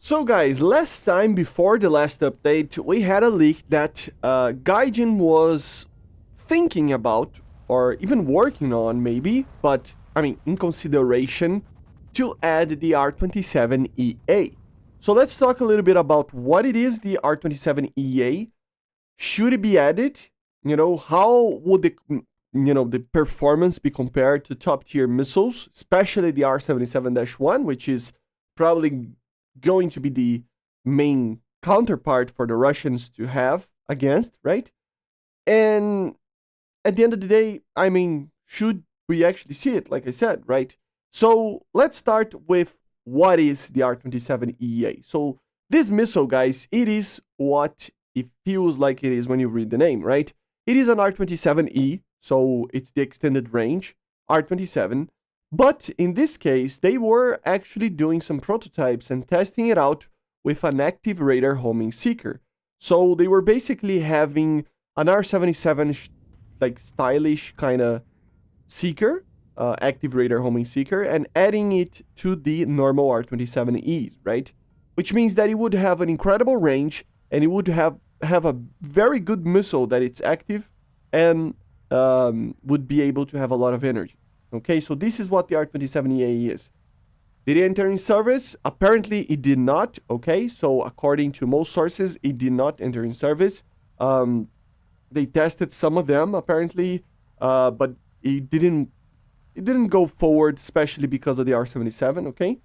So guys, last time before the last update, we had a leak that Gaijin was thinking about, or even working on maybe, but I mean in consideration, to add the R-27EA. So let's talk a little bit about what it is, the R-27EA. Should it be added? You know, how would the performance be compared to top tier missiles, especially the R-77-1, which is probably going to be the main counterpart for the Russians to have against, right? And at the end of the day, I mean, should we actually see it, like I said, right? So let's start with what is the R-27EA. So this missile, guys, it is what it feels like it is when you read the name, right? It is an R-27E, so it's the extended range, R-27. But in this case, they were actually doing some prototypes and testing it out with an active radar homing seeker. So they were basically having an R-77 like stylish kind of seeker, active radar homing seeker, and adding it to the normal R-27Es, right? Which means that it would have an incredible range and it would have a very good missile that it's active and would be able to have a lot of energy. Okay, so this is what the R-27EA is. Did it enter in service? Apparently it did not, okay? So according to most sources, it did not enter in service. They tested some of them, apparently, but it didn't go forward, especially because of the R-77, okay?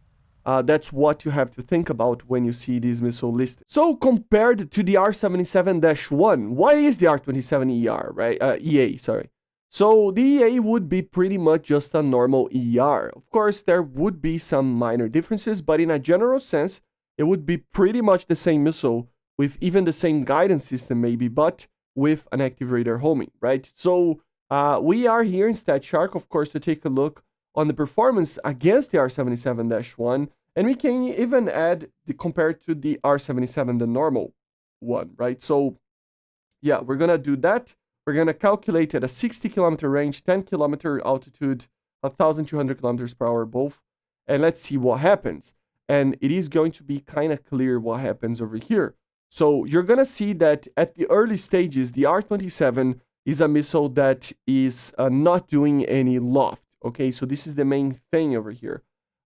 That's what you have to think about when you see this missile listed. So compared to the R-77-1, what is the R-27ER, right? EA, sorry. So the EA would be pretty much just a normal ER. Of course, there would be some minor differences, but in a general sense, it would be pretty much the same missile with even the same guidance system maybe, but with an active radar homing, right? So we are here in StatShark, of course, to take a look on the performance against the R-77-1, and we can even add compared to the R-77, the normal one, right? So yeah, we're gonna do that. We're going to calculate at a 60-kilometer range, 10-kilometer altitude, 1,200 kilometers per hour both, and let's see what happens. And it is going to be kind of clear what happens over here. So you're going to see that at the early stages, the R-27 is a missile that is not doing any loft. Okay, so this is the main thing over here.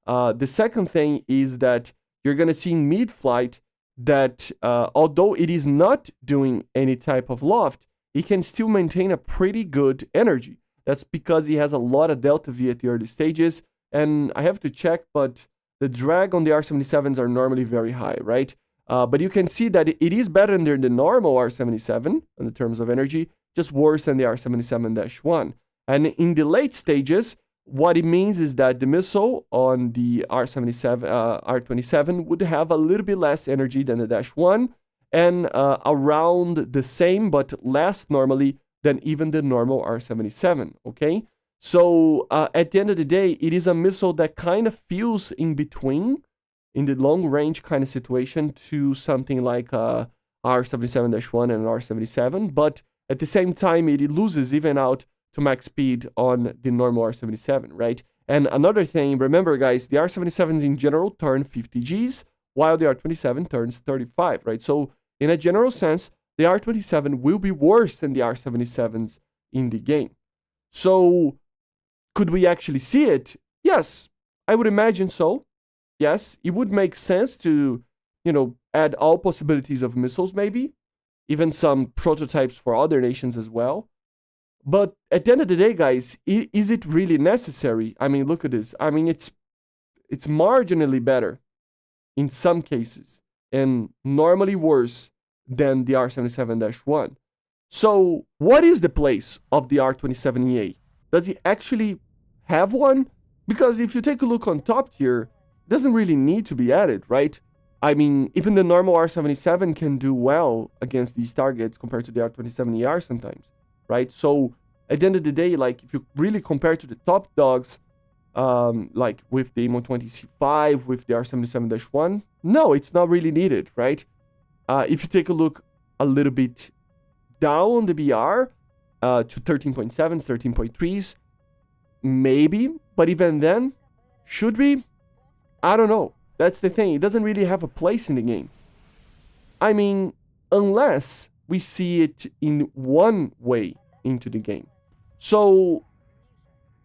The second thing is that you're going to see in mid-flight that although it is not doing any type of loft, he can still maintain a pretty good energy. That's because he has a lot of delta V at the early stages, and I have to check, but the drag on the R-77s are normally very high, right? But you can see that it is better than the normal R-77 in the terms of energy, just worse than the R-77-1. And in the late stages, what it means is that the missile on the R-27 would have a little bit less energy than the -1, and around the same but less normally than even the normal R-77, okay? So at the end of the day, it is a missile that kind of feels in between, in the long range kind of situation, to something like R-77-1 and R-77, but at the same time, it loses even out to max speed on the normal R-77, right? And another thing, remember guys, the R-77s in general turn 50 Gs, while the R-27 turns 35, right? So in a general sense, the R-27 will be worse than the R-77s in the game. So could we actually see it? Yes, I would imagine so. Yes, it would make sense to, add all possibilities of missiles maybe, even some prototypes for other nations as well. But at the end of the day, guys, is it really necessary? I mean, look at this. I mean, it's marginally better in some cases, and normally worse than the R-77-1. So what is the place of the R-27EA? Does it actually have one? Because if you take a look on top tier, it doesn't really need to be added, right? I mean, even the normal R-77 can do well against these targets compared to the R-27ER sometimes, right? So at the end of the day, like if you really compare to the top dogs, like with the M120C5, with the R-77-1, no, it's not really needed, right? If you take a look a little bit down the BR to 13.7s, 13.3s, maybe, but even then, should we? I don't know. That's the thing. It doesn't really have a place in the game. I mean, unless we see it in one way into the game. So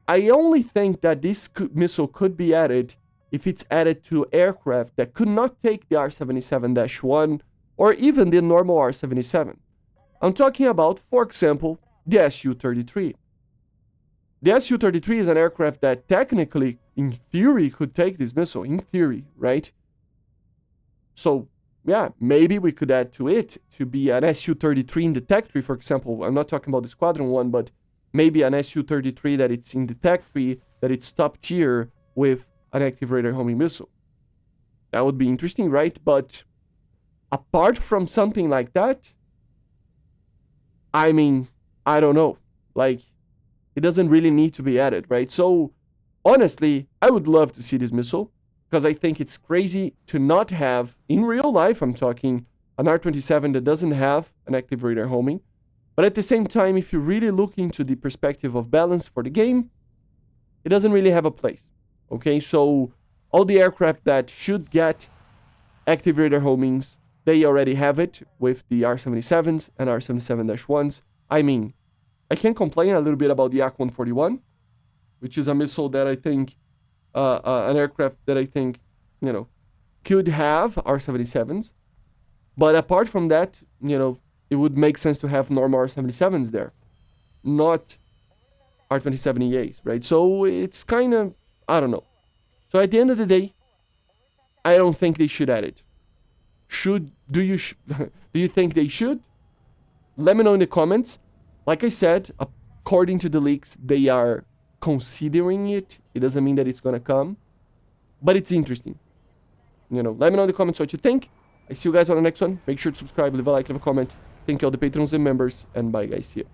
I only think that this missile could be added if it's added to aircraft that could not take the R-77-1 or even the normal R-77. I'm talking about, for example, the Su-33. The Su-33 is an aircraft that technically, in theory, could take this missile. In theory, right? So, yeah, maybe we could add to it to be an Su-33 in the tech tree, for example. I'm not talking about the squadron one, but maybe an Su-33 that it's in the tech tree, that it's top tier with an active radar homing missile. That would be interesting, right? But apart from something like that, I mean, I don't know. Like, it doesn't really need to be added, right? So, honestly, I would love to see this missile, because I think it's crazy to not have, in real life, I'm talking, an R-27 that doesn't have an active radar homing. But at the same time, if you really look into the perspective of balance for the game, it doesn't really have a place. Okay, so all the aircraft that should get active radar homings, they already have it with the R-77's and R-77-1s. I mean, I can complain a little bit about the Ak-141, which is a missile that I think, an aircraft that I think, could have R-77's. But apart from that, it would make sense to have normal R-77's there, not R-27EAs, right? So it's kind of, I don't know. So at the end of the day, I don't think they should add it. Do you think they should? Let me know in the comments. Like I said, according to the leaks, they are considering it. It doesn't mean that it's gonna come, but it's interesting. Let me know in the comments what you think. I see you guys on the next one. Make sure to subscribe, leave a like, leave a comment. Thank you all the patrons and members, and bye guys, see ya.